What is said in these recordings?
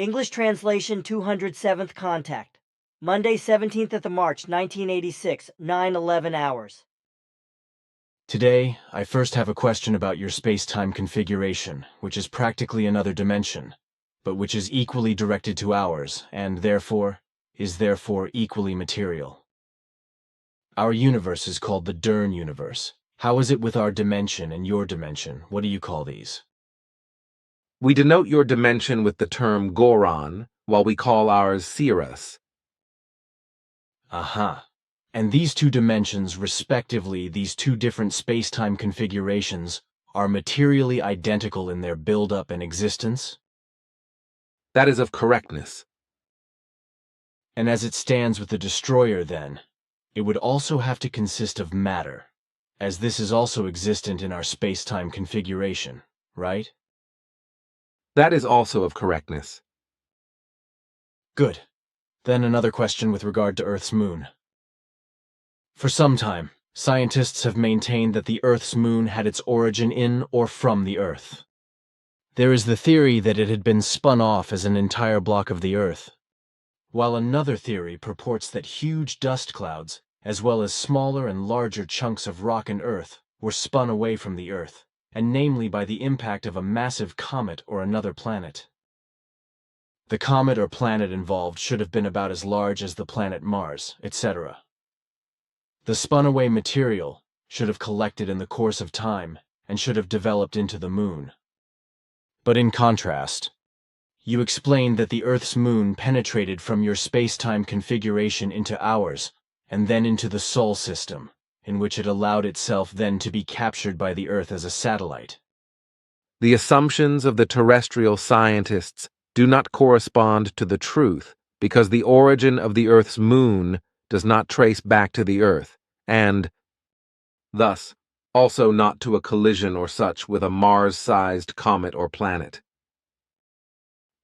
English translation 207th contact. Monday, 17th of March, 1986, 9:11 hours. Today, I first have a question about your space-time configuration, which is practically another dimension, but which is equally directed to ours, and therefore, is therefore equally material. Our universe is called the Dern universe. How is it with our dimension and your dimension? What do you call these? We denote your dimension with the term Goron, while we call ours Cirrus. Aha. And these two dimensions, respectively, these two different space-time configurations, are materially identical in their build-up and existence? That is of correctness. And as it stands with the destroyer, then, it would also have to consist of matter, as this is also existent in our space-time configuration, right? That is also of correctness. Good. Then another question with regard to Earth's moon. For some time, scientists have maintained that the Earth's moon had its origin in or from the Earth. There is the theory that it had been spun off as an entire block of the Earth, while another theory purports that huge dust clouds, as well as smaller and larger chunks of rock and earth, were spun away from the Earth, and namely by the impact of a massive comet or another planet. The comet or planet involved should have been about as large as the planet Mars, etc. The spun-away material should have collected in the course of time and should have developed into the moon. But in contrast, you explained that the Earth's moon penetrated from your space-time configuration into ours, and then into the Sol system, in which it allowed itself then to be captured by the Earth as a satellite. The assumptions of the terrestrial scientists do not correspond to the truth, because the origin of the Earth's moon does not trace back to the Earth, and, thus, also not to a collision or such with a Mars-sized comet or planet.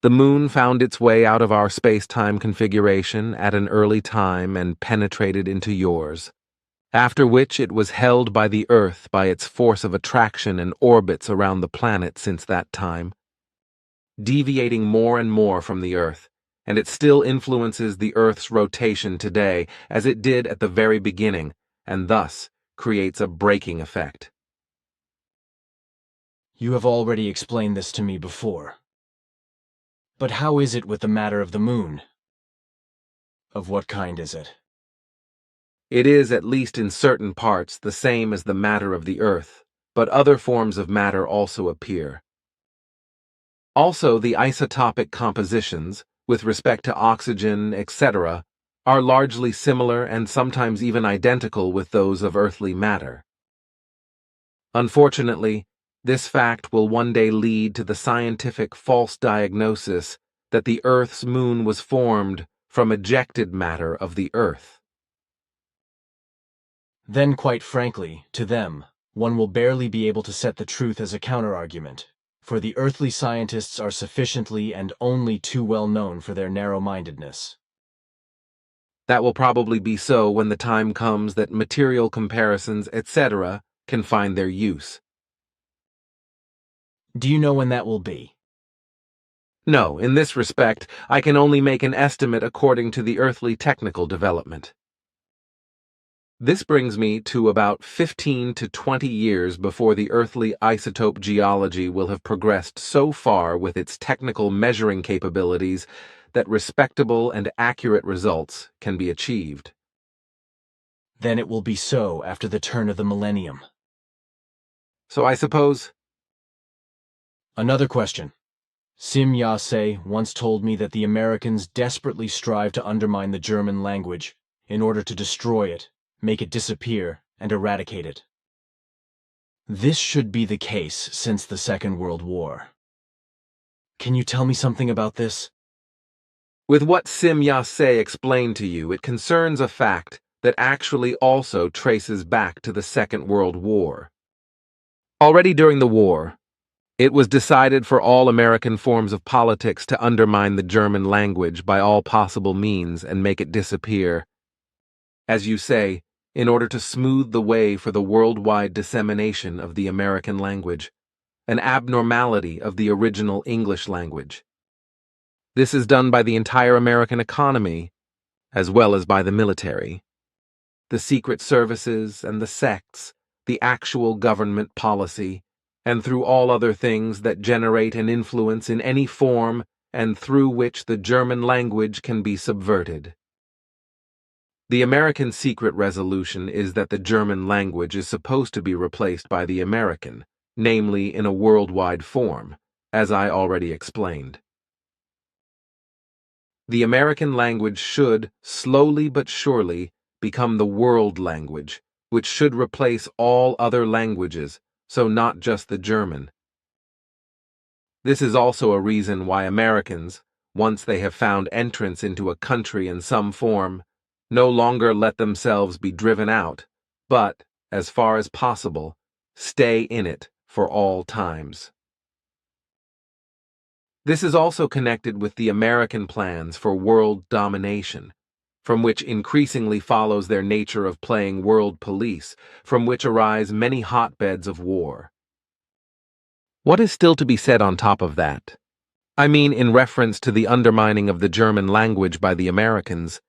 The moon found its way out of our space-time configuration at an early time and penetrated into yours, after which it was held by the Earth by its force of attraction and orbits around the planet since that time, deviating more and more from the Earth, and it still influences the Earth's rotation today as it did at the very beginning, and thus creates a braking effect. You have already explained this to me before. But how is it with the matter of the moon? Of what kind is it? It is, at least in certain parts, the same as the matter of the Earth, but other forms of matter also appear. Also, the isotopic compositions, with respect to oxygen, etc., are largely similar and sometimes even identical with those of earthly matter. Unfortunately, this fact will one day lead to the scientific false diagnosis that the Earth's moon was formed from ejected matter of the Earth. Then, quite frankly, to them, one will barely be able to set the truth as a counterargument, for the earthly scientists are sufficiently and only too well known for their narrow-mindedness. That will probably be so when the time comes that material comparisons, etc., can find their use. Do you know when that will be? No, in this respect, I can only make an estimate according to the earthly technical development. This brings me to about 15 to 20 years before the earthly isotope geology will have progressed so far with its technical measuring capabilities that respectable and accurate results can be achieved. Then it will be so after the turn of the millennium. So I suppose... Another question. Sim Yase once told me that the Americans desperately strive to undermine the German language in order to destroy it, make it disappear, and eradicate it. This should be the case since the Second World War. Can you tell me something about this? With what Sim Yase explained to you, it concerns a fact that actually also traces back to the Second World War. Already during the war, it was decided for all American forms of politics to undermine the German language by all possible means and make it disappear. As you say, in order to smooth the way for the worldwide dissemination of the American language, an abnormality of the original English language. This is done by the entire American economy, as well as by the military, the secret services and the sects, the actual government policy, and through all other things that generate an influence in any form and through which the German language can be subverted. The American secret resolution is that the German language is supposed to be replaced by the American, namely in a worldwide form, as I already explained. The American language should, slowly but surely, become the world language, which should replace all other languages, so not just the German. This is also a reason why Americans, once they have found entrance into a country in some form, no longer let themselves be driven out, but, as far as possible, stay in it for all times. This is also connected with the American plans for world domination, from which increasingly follows their nature of playing world police, from which arise many hotbeds of war. What is still to be said on top of that? I mean, in reference to the undermining of the German language by the Americans,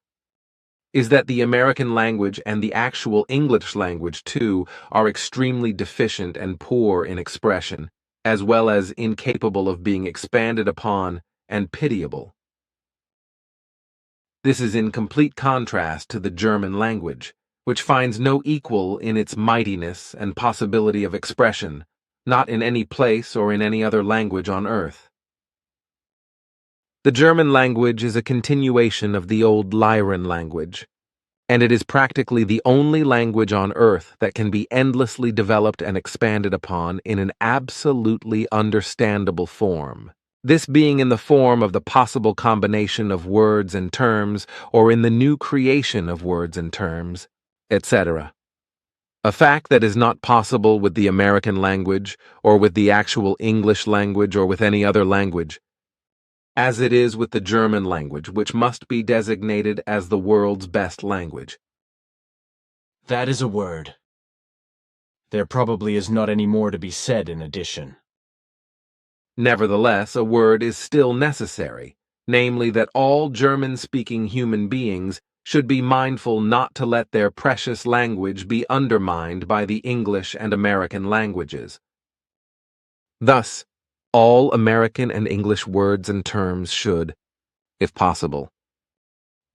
is that the American language and the actual English language, too, are extremely deficient and poor in expression, as well as incapable of being expanded upon and pitiable. This is in complete contrast to the German language, which finds no equal in its mightiness and possibility of expression, not in any place or in any other language on earth. The German language is a continuation of the old Lyran language, and it is practically the only language on earth that can be endlessly developed and expanded upon in an absolutely understandable form. This being in the form of the possible combination of words and terms, or in the new creation of words and terms, etc. A fact that is not possible with the American language, or with the actual English language, or with any other language, as it is with the German language, which must be designated as the world's best language. That is a word. There probably is not any more to be said in addition. Nevertheless, a word is still necessary, namely that all German-speaking human beings should be mindful not to let their precious language be undermined by the English and American languages. Thus, all American and English words and terms should, if possible,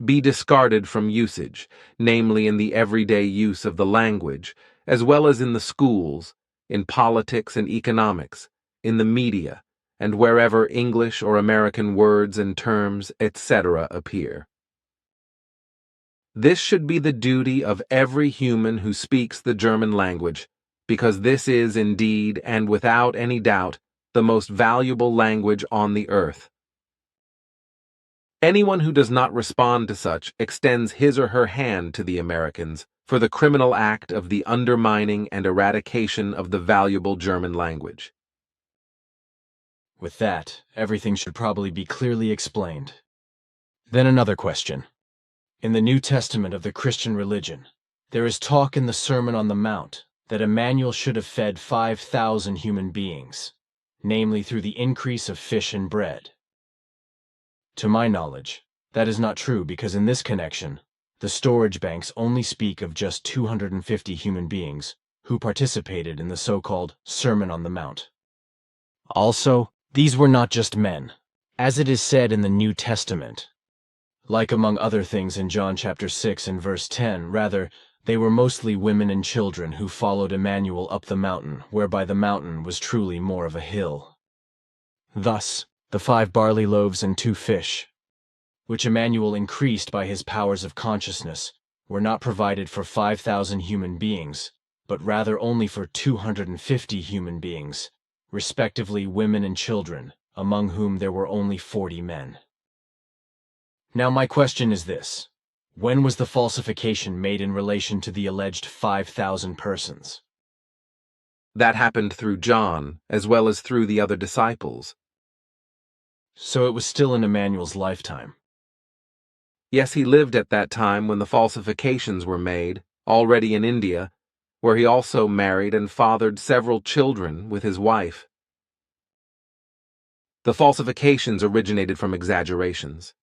be discarded from usage, namely in the everyday use of the language, as well as in the schools, in politics and economics, in the media, and wherever English or American words and terms, etc. appear. This should be the duty of every human who speaks the German language, because this is indeed, and without any doubt, the most valuable language on the earth. Anyone who does not respond to such extends his or her hand to the Americans for the criminal act of the undermining and eradication of the valuable German language. With that, everything should probably be clearly explained. Then another question. In the New Testament of the Christian religion, there is talk in the Sermon on the Mount that Emmanuel should have fed 5,000 human beings, namely through the increase of fish and bread. To my knowledge, that is not true because in this connection, the storage banks only speak of just 250 human beings who participated in the so-called Sermon on the Mount. Also, these were not just men, as it is said in the New Testament. Like among other things in John chapter 6 and verse 10, rather, they were mostly women and children who followed Emmanuel up the mountain, whereby the mountain was truly more of a hill. Thus, the 5 barley loaves and 2 fish, which Emmanuel increased by his powers of consciousness, were not provided for 5,000 human beings, but rather only for 250 human beings, respectively women and children, among whom there were only 40 men. Now my question is this. When was the falsification made in relation to the alleged 5,000 persons? That happened through John, as well as through the other disciples. So it was still in Emmanuel's lifetime. Yes, he lived at that time when the falsifications were made, already in India, where he also married and fathered several children with his wife. The falsifications originated from exaggerations.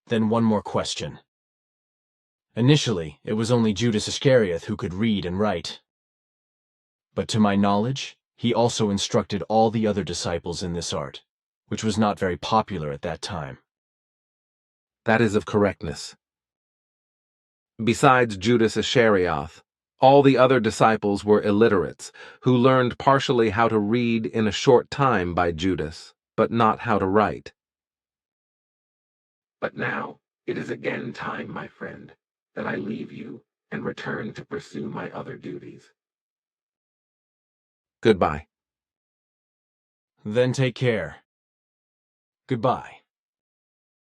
Then one more question. Initially, it was only Judas Iscariot who could read and write. But to my knowledge, he also instructed all the other disciples in this art, which was not very popular at that time. That is of correctness. Besides Judas Iscariot, all the other disciples were illiterates, who learned partially how to read in a short time by Judas, but not how to write. But now it is again time, my friend, that I leave you and return to pursue my other duties. Goodbye. Then take care. Goodbye.